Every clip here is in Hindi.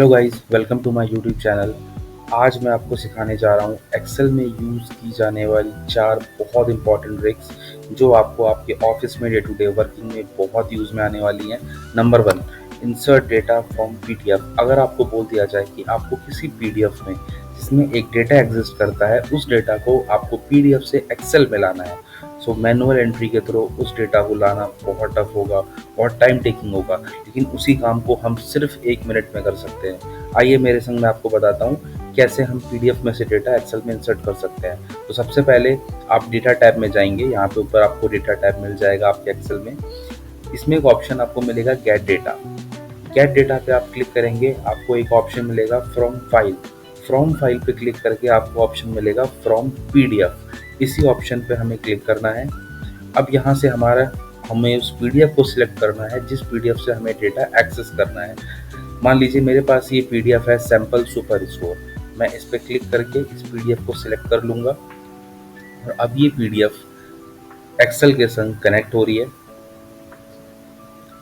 Hello guys, welcome to my YouTube channel. आज मैं आपको सिखाने जा रहा हूँ एक्सेल में यूज़ की जाने वाली 4 बहुत इंपॉर्टेंट ट्रिक्स जो आपको आपके ऑफिस में डे टू डे वर्किंग में बहुत यूज़ में आने वाली हैं। Number 1, insert data from PDF. अगर आपको बोल दिया जाए कि आपको किसी पीडीएफ में जिसमें एक डेटा एग्जिस्ट करता है, उस डेटा को आपको पीडीएफ से एक्सेल में लाना है, सो मैनुअल एंट्री के थ्रू उस डेटा को लाना बहुत टफ होगा, बहुत टाइम टेकिंग होगा, लेकिन उसी काम को हम सिर्फ 1 मिनट में कर सकते हैं। आइए मेरे संग मैं आपको बताता हूँ कैसे हम पीडीएफ में से डेटा एक्सेल में इंसर्ट कर सकते हैं। तो सबसे पहले आप डेटा टैब में जाएंगे। यहाँ पे ऊपर आपको डेटा टैब मिल जाएगा आपके एक्सेल में। इसमें एक ऑप्शन आपको मिलेगा गेट डेटा। गेट डेटा पे आप क्लिक करेंगे, आपको एक ऑप्शन मिलेगा फ्रॉम फाइल। फ्रॉम फाइल पे क्लिक करके आपको ऑप्शन मिलेगा फ्रॉम पीडीएफ। इसी ऑप्शन पे हमें क्लिक करना है। अब यहाँ से हमें उस पीडीएफ को सिलेक्ट करना है जिस पीडीएफ से हमें डेटा एक्सेस करना है। मान लीजिए मेरे पास ये पीडीएफ है सैंपल सुपर स्टोर। मैं इस पे क्लिक करके इस पीडीएफ को सिलेक्ट कर लूँगा और अब ये पीडीएफ एक्सेल के संग कनेक्ट हो रही है।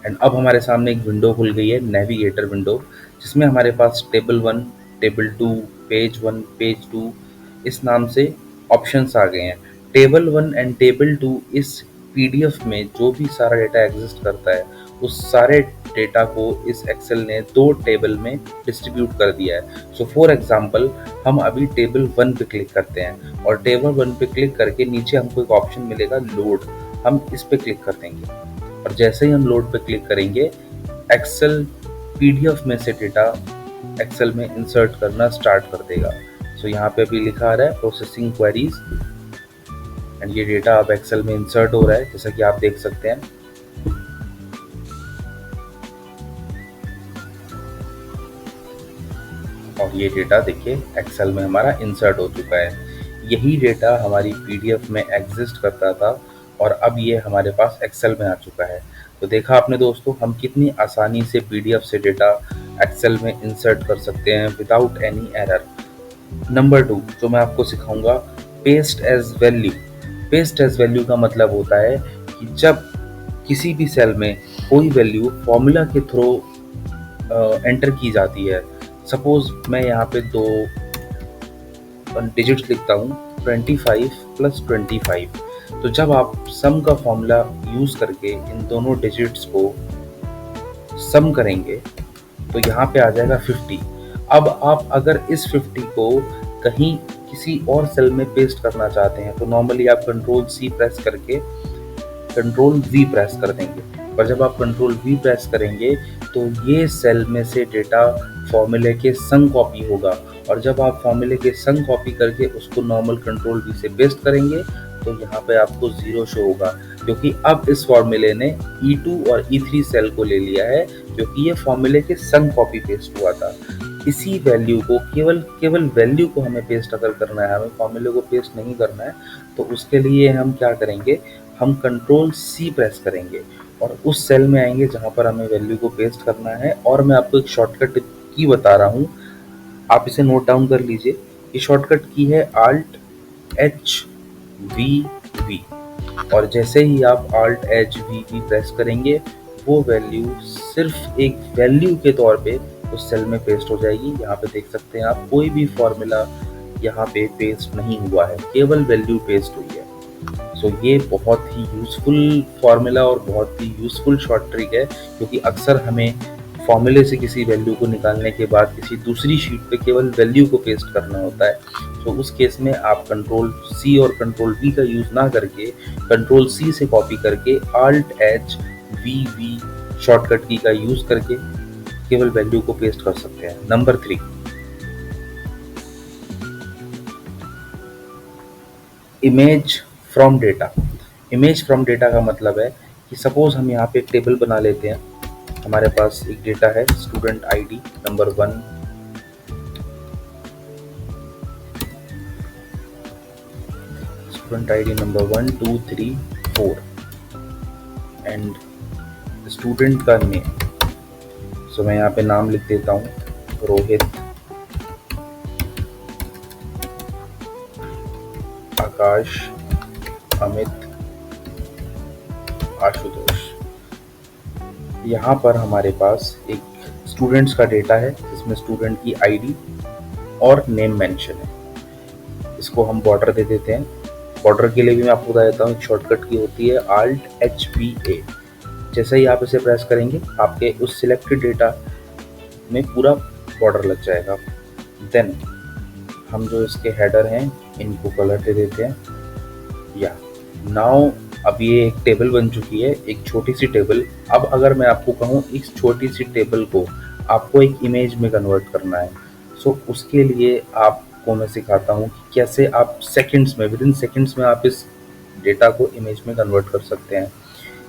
एंड अब हमारे सामने एक विंडो खुल गई है, नेविगेटर विंडो, जिसमें हमारे पास टेबल 1, टेबल 2, पेज 1, पेज 2 इस नाम से ऑप्शंस आ गए हैं। टेबल 1 एंड टेबल 2 इस पीडीएफ में जो भी सारा डेटा एग्जिस्ट करता है, उस सारे डेटा को इस एक्सेल ने 2 टेबल में डिस्ट्रीब्यूट कर दिया है। सो फॉर एग्जांपल हम अभी टेबल 1 पे क्लिक करते हैं और टेबल 1 पे क्लिक करके नीचे हमको एक ऑप्शन मिलेगा लोड। हम इस पे क्लिक कर देंगे और जैसे ही हम लोड पे क्लिक करेंगे, एक्सेल पीडीएफ में से डेटा एक्सेल में इंसर्ट करना स्टार्ट कर देगा। सो यहाँ पे अभी लिखा आ रहा है प्रोसेसिंग क्वेरीज एंड ये डेटा अब एक्सेल में इंसर्ट हो रहा है, जैसा कि आप देख सकते हैं। और ये डेटा देखिए एक्सेल में हमारा इंसर्ट हो चुका है। यही डेटा हमारी पीडीएफ में एग्जिस्ट करता था और अब ये हमारे पास एक्सेल में आ चुका है। तो देखा आपने दोस्तों, हम कितनी आसानी से पीडीएफ से डेटा एक्सेल में इंसर्ट कर सकते हैं विदाउट एनी एरर। नंबर 2 जो मैं आपको सिखाऊंगा, paste as value. Paste as value का मतलब होता है कि जब किसी भी सेल में कोई वैल्यू फॉर्मूला के थ्रू एंटर की जाती है, सपोज मैं यहाँ पे 2 डिजिट्स लिखता हूँ 25 प्लस 25। तो जब आप सम का फॉर्मूला यूज करके इन दोनों डिजिट्स को सम करेंगे तो यहाँ पे आ जाएगा 50। अब आप अगर इस 50 को कहीं किसी और सेल में पेस्ट करना चाहते हैं तो नॉर्मली आप कंट्रोल सी प्रेस करके कंट्रोल वी प्रेस कर देंगे, और जब आप कंट्रोल वी प्रेस करेंगे तो ये सेल में से डेटा फॉर्मूले के संग कॉपी होगा, और जब आप फॉर्मूले के संग कॉपी करके उसको नॉर्मल कंट्रोल वी से पेस्ट करेंगे तो यहाँ पे आपको 0 शो होगा, क्योंकि अब इस फॉर्मूले ने E2 और E3 सेल को ले लिया है, क्योंकि ये फॉर्मूले के संग कॉपी पेस्ट हुआ था। इसी वैल्यू को केवल वैल्यू को हमें पेस्ट अगर करना है, हमें फॉर्मूले को पेस्ट नहीं करना है, तो उसके लिए हम क्या करेंगे, हम कंट्रोल सी प्रेस करेंगे और उस सेल में आएंगे जहां पर हमें वैल्यू को पेस्ट करना है। और मैं आपको एक शॉर्टकट की बता रहा हूँ, आप इसे नोट डाउन कर लीजिए। ये शॉर्टकट की है Alt H V V, और जैसे ही आप Alt H V V press करेंगे वो वैल्यू सिर्फ एक वैल्यू के तौर पे उस सेल में पेस्ट हो जाएगी। यहाँ पे देख सकते हैं आप, कोई भी फॉर्मूला यहाँ पे पेस्ट नहीं हुआ है, केवल वैल्यू पेस्ट हुई है। सो ये बहुत ही यूज़फुल फार्मूला और बहुत ही यूज़फुल शॉर्ट ट्रिक है, क्योंकि अक्सर हमें फॉर्मूले से किसी वैल्यू को निकालने के बाद किसी दूसरी शीट पे केवल वैल्यू को पेस्ट करना होता है। तो उस केस में आप कंट्रोल सी और कंट्रोल वी का यूज़ ना करके कंट्रोल सी से कॉपी करके Alt H V V shortcut की का यूज़ करके केवल वैल्यू को पेस्ट कर सकते हैं। Number 3, image from data. Image from data का मतलब है कि सपोज हम यहाँ पे एक टेबल बना लेते हैं। हमारे पास एक डेटा है student ID number 1, student ID number 1 2 3 4 and student का नेम। सो मैं यहाँ पे नाम लिख देता हूँ रोहित, आकाश, अमित, आशुतोष। यहाँ पर हमारे पास एक स्टूडेंट्स का डेटा है इसमें स्टूडेंट की आईडी और नेम मेंशन है। इसको हम बॉर्डर दे देते हैं। बॉर्डर के लिए भी मैं आपको बता देता हूँ, एक शॉर्टकट की होती है Alt+HBA। जैसे ही आप इसे प्रेस करेंगे आपके उस सिलेक्टेड डेटा में पूरा बॉर्डर लग जाएगा। देन हम जो इसके हेडर हैं इनको कलर दे देते हैं। या नाउ अब ये एक टेबल बन चुकी है, एक छोटी सी टेबल। अब अगर मैं आपको कहूँ इस छोटी सी टेबल को आपको एक इमेज में कन्वर्ट करना है, सो उसके लिए आपको मैं सिखाता हूँ कि कैसे आप सेकंड्स में, विद इन सेकंड्स में आप इस डेटा को इमेज में कन्वर्ट कर सकते हैं।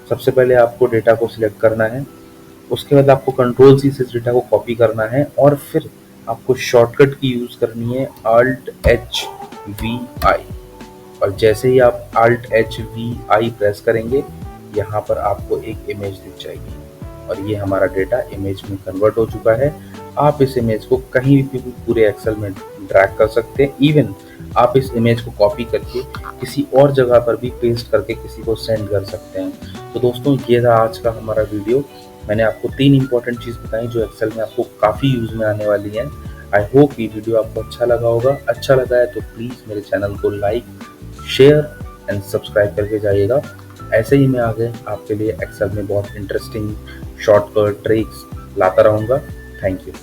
सबसे पहले आपको डेटा को सिलेक्ट करना है, उसके बाद आपको कंट्रोल-C से इस डेटा को कॉपी करना है और फिर आपको शॉर्टकट की यूज़ करनी है Alt+HVI। और जैसे ही आप Alt+HVI प्रेस करेंगे यहाँ पर आपको एक इमेज दिख जाएगी और ये हमारा डेटा इमेज में कन्वर्ट हो चुका है। आप इस इमेज को कहीं भी पूरे एक्सेल में ड्रैग कर सकते हैं। इवन आप इस इमेज को कॉपी करके किसी और जगह पर भी पेस्ट करके किसी को सेंड कर सकते हैं। तो दोस्तों ये था आज का हमारा वीडियो। मैंने आपको 3 इंपॉर्टेंट चीज़ बताई जो एक्सेल में आपको काफ़ी यूज़ में आने वाली हैं। आई होप ये वीडियो आपको अच्छा लगा होगा। अच्छा लगा है तो प्लीज़ मेरे चैनल को लाइक, शेयर एंड सब्सक्राइब करके जाइएगा। ऐसे ही मैं आगे आपके लिए एक्सेल में बहुत इंटरेस्टिंग शॉर्टकट ट्रिक्स लाता रहूँगा। Thank you.